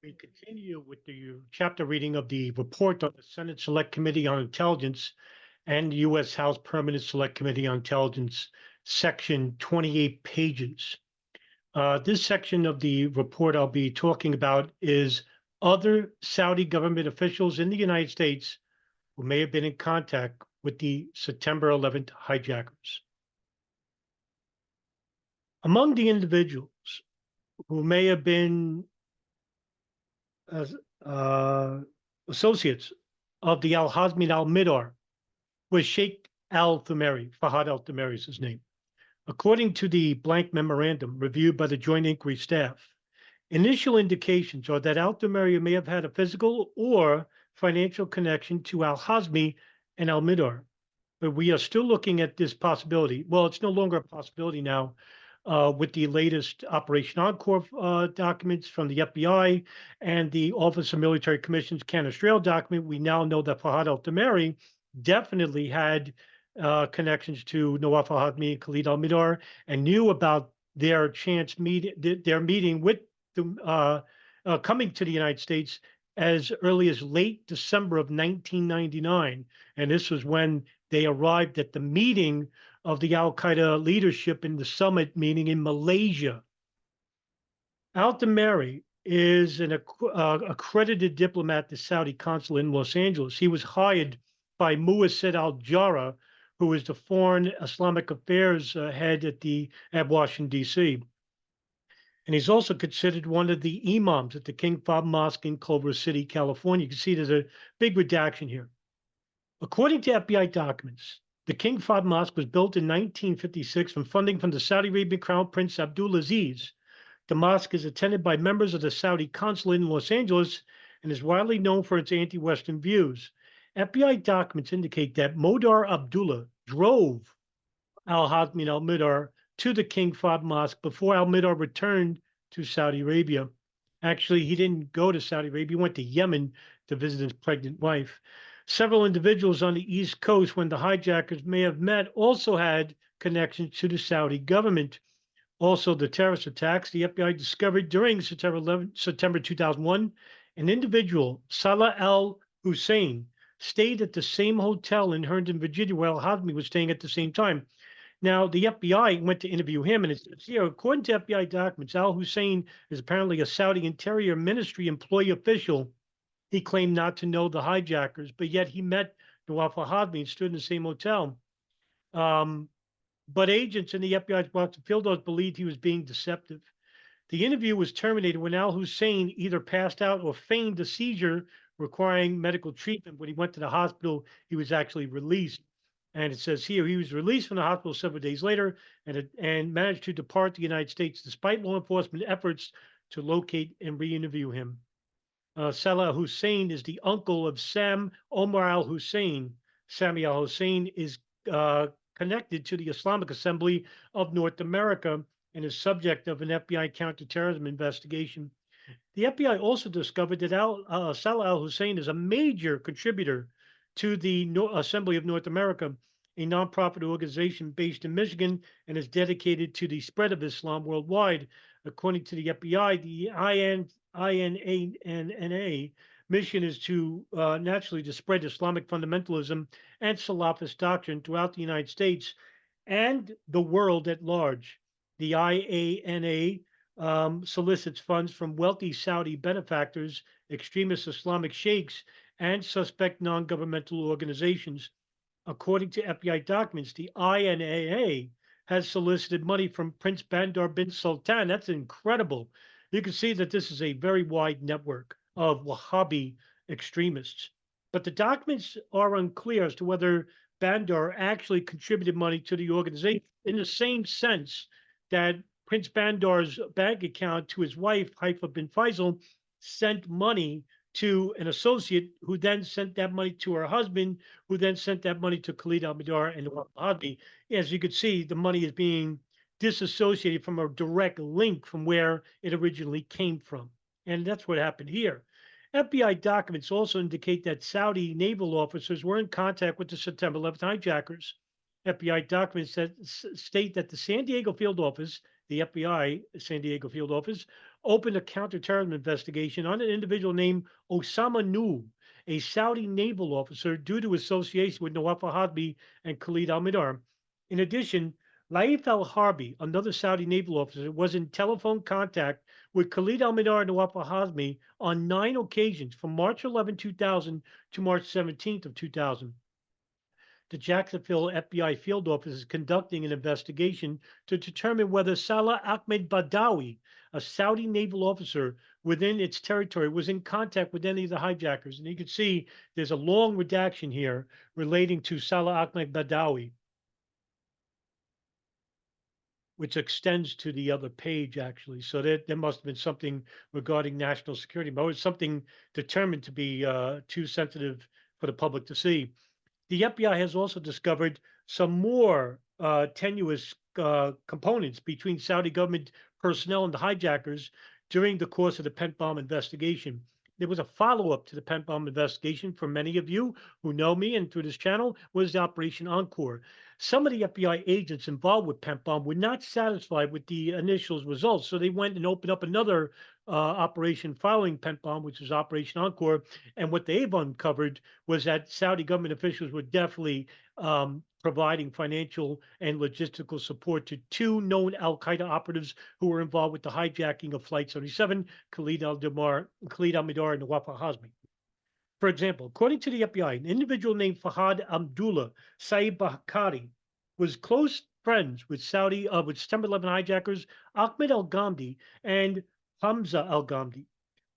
We continue with the chapter reading of the report of the Senate Select Committee on Intelligence and U.S. House Permanent Select Committee on Intelligence, section 28 pages. This section of the report I'll be talking about is other Saudi government officials in the United States who may have been in contact with the September 11th hijackers. Among the individuals who may have been as associates of the Al-Hazmi al-Midar was Sheikh al-Thumeri. Fahad al-Thumeri is his name. According to the blank memorandum reviewed by the Joint Inquiry staff, initial indications are that al-Thumeri may have had a physical or financial connection to al-Hazmi and al-Midar. But we are still looking at this possibility. Well, it's no longer a possibility now with the latest Operation Encore documents from the FBI and the Office of Military Commission's Candace Trail document. We now know that Fahad al-Thumeri definitely had connections to Nawaf al-Hazmi and Khalid al-Midar and knew about their their meeting with the coming to the United States as early as late December of 1999. And this was when they arrived at the meeting of the Al Qaeda leadership in the summit meeting in Malaysia. Al-Thumeri is an accredited diplomat at the Saudi consulate in Los Angeles. He was hired by Muwassid al-Jarrah, who is the foreign Islamic affairs head at Washington, D.C. And he's also considered one of the imams at the King Fahd Mosque in Culver City, California. You can see there's a big redaction here. According to FBI documents, the King Fahd Mosque was built in 1956 from funding from the Saudi Arabian Crown Prince Abdulaziz. The mosque is attended by members of the Saudi consulate in Los Angeles and is widely known for its anti-Western views. FBI documents indicate that Modar Abdullah drove al-Hazmi and al-Midar to the King Fahd Mosque before al-Midar returned to Saudi Arabia. Actually, he didn't go to Saudi Arabia. He went to Yemen to visit his pregnant wife. Several individuals on the East Coast, when the hijackers may have met, also had connections to the Saudi government. Also, the terrorist attacks, the FBI discovered during September 2001, an individual, Salah al-Hussein, stayed at the same hotel in Herndon, Virginia, where al-Hazmi was staying at the same time. Now, the FBI went to interview him, and it says here, according to FBI documents, al-Hussein is apparently a Saudi Interior Ministry employee official. He claimed not to know the hijackers, but yet he met Nawaf al-Hazmi and stood in the same hotel. But agents in the FBI's Boston field office believed he was being deceptive. The interview was terminated when al-Hussein either passed out or feigned a seizure requiring medical treatment. When he went to the hospital, he was actually released. And it says here, he was released from the hospital several days later and managed to depart the United States despite law enforcement efforts to locate and re-interview him. Salah Hussein is the uncle of Sam Omar al-Hussein. Sami al-Hussein is connected to the Islamic Assembly of North America and is subject of an FBI counterterrorism investigation. The FBI also discovered that Salah al-Hussein is a major contributor to the Assembly of North America, a nonprofit organization based in Michigan and is dedicated to the spread of Islam worldwide. According to the FBI, the INANA mission is to naturally to spread Islamic fundamentalism and Salafist doctrine throughout the United States and the world at large. The IANA solicits funds from wealthy Saudi benefactors, extremist Islamic sheikhs, and suspect non-governmental organizations. According to FBI documents, the INAA has solicited money from Prince Bandar bin Sultan. That's incredible. You can see that this is a very wide network of Wahhabi extremists. But the documents are unclear as to whether Bandar actually contributed money to the organization in the same sense that Prince Bandar's bank account to his wife, Haifa bin Faisal, sent money to an associate who then sent that money to her husband, who then sent that money to Khalid al-Midar and al-Hazmi. As you can see, the money is being disassociated from a direct link from where it originally came from. And that's what happened here. FBI documents also indicate that Saudi naval officers were in contact with the September 11th hijackers. FBI documents that state that the San Diego field office, the FBI San Diego field office, opened a counterterrorism investigation on an individual named Osama Nur, a Saudi naval officer, due to association with Nawaf al-Hazmi and Khalid al-Mihdhar. In addition, Laif al-Harbi, another Saudi naval officer, was in telephone contact with Khalid al-Mihdhar and Nawaf al-Hazmi on 9 occasions from March 11, 2000 to March 17th of 2000. The Jacksonville FBI field office is conducting an investigation to determine whether Salah Ahmed Badawi, a Saudi naval officer within its territory, was in contact with any of the hijackers. And you can see there's a long redaction here relating to Salah Ahmed Badawi, which extends to the other page, actually. So there must have been something regarding national security, but it was something determined to be too sensitive for the public to see. The FBI has also discovered some more tenuous components between Saudi government personnel and the hijackers during the course of the Pent Bomb investigation. There was a follow up to the Pent Bomb investigation for many of you who know me and through this channel was the Operation Encore. Some of the FBI agents involved with Pent Bomb were not satisfied with the initial results, so they went and opened up another operation following Pent Bomb, which was Operation Encore. And what they've uncovered was that Saudi government officials were definitely providing financial and logistical support to two known Al Qaeda operatives who were involved with the hijacking of Flight 77, Khalid al-Mihdhar, and Nawaf al-Hazmi. For example, according to the FBI, an individual named Fahad Abdullah Saeed Bahkari was close friends with with September 11 hijackers Ahmed al-Ghamdi and Hamza al-Ghamdi.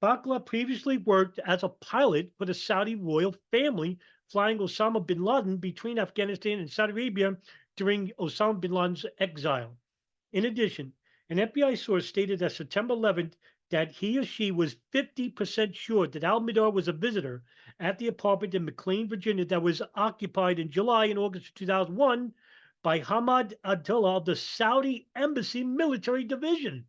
Bakla previously worked as a pilot for the Saudi royal family, flying Osama bin Laden between Afghanistan and Saudi Arabia during Osama bin Laden's exile. In addition, an FBI source stated that September 11th that he or she was 50% sure that al-Mihdhar was a visitor at the apartment in McLean, Virginia, that was occupied in July and August of 2001 by Hamad Abdullah of the Saudi Embassy Military Division.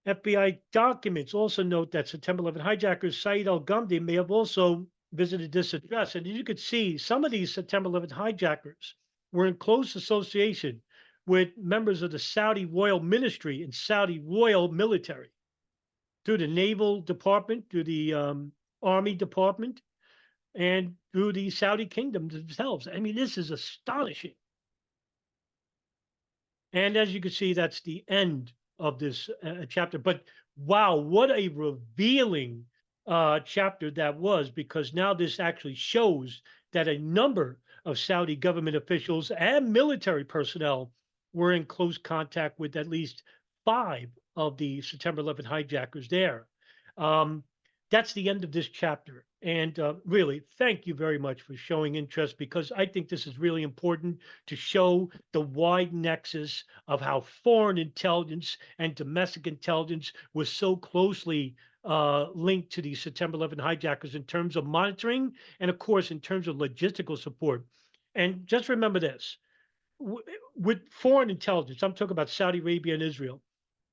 FBI documents also note that September 11 hijackers Saeed al-Ghamdi may have also visited this address. And as you could see, some of these September 11 hijackers were in close association with members of the Saudi Royal Ministry and Saudi Royal Military, through the Naval Department, through the Army Department, and through the Saudi Kingdom themselves. I mean, this is astonishing. And as you can see, that's the end of this chapter. But wow, what a revealing chapter that was, because now this actually shows that a number of Saudi government officials and military personnel were in close contact with at least 5 of the September 11 hijackers there. That's the end of this chapter. And really, thank you very much for showing interest, because I think this is really important to show the wide nexus of how foreign intelligence and domestic intelligence was so closely linked to the September 11 hijackers in terms of monitoring and, of course, in terms of logistical support. And just remember this, with foreign intelligence, I'm talking about Saudi Arabia and Israel,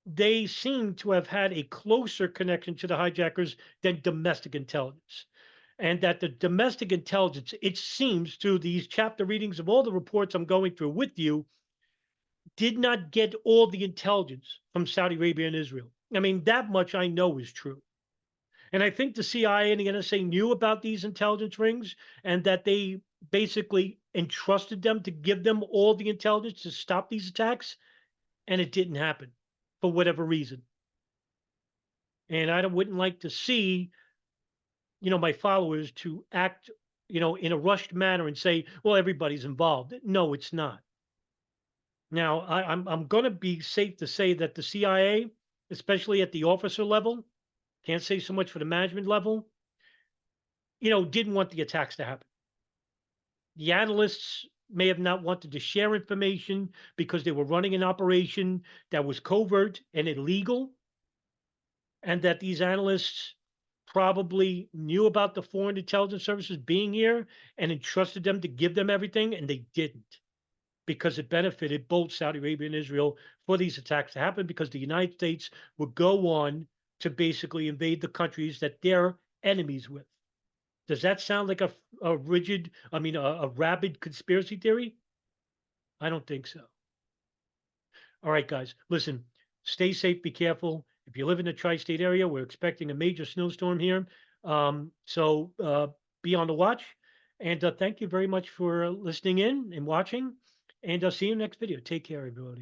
they seem to have had a closer connection to the hijackers than domestic intelligence. And that the domestic intelligence, it seems through these chapter readings of all the reports I'm going through with you, did not get all the intelligence from Saudi Arabia and Israel. I mean, that much I know is true. And I think the CIA and the NSA knew about these intelligence rings, and that they basically entrusted them to give them all the intelligence to stop these attacks, and it didn't happen for whatever reason. And I wouldn't like to see, my followers to act, in a rushed manner and say, well, everybody's involved. No, it's not. Now, I'm going to be safe to say that the CIA, especially at the officer level, can't say so much for the management level, didn't want the attacks to happen. The analysts may have not wanted to share information because they were running an operation that was covert and illegal, and that these analysts probably knew about the foreign intelligence services being here and entrusted them to give them everything, and they didn't, because it benefited both Saudi Arabia and Israel for these attacks to happen, because the United States would go on to basically invade the countries that they're enemies with. Does that sound like a rabid conspiracy theory? I don't think so. All right, guys, listen, Stay safe, be careful. If you live in the tri-state area, we're expecting a major snowstorm here. So be on the watch. And thank you very much for listening in and watching. And I'll see you next video. Take care, everybody.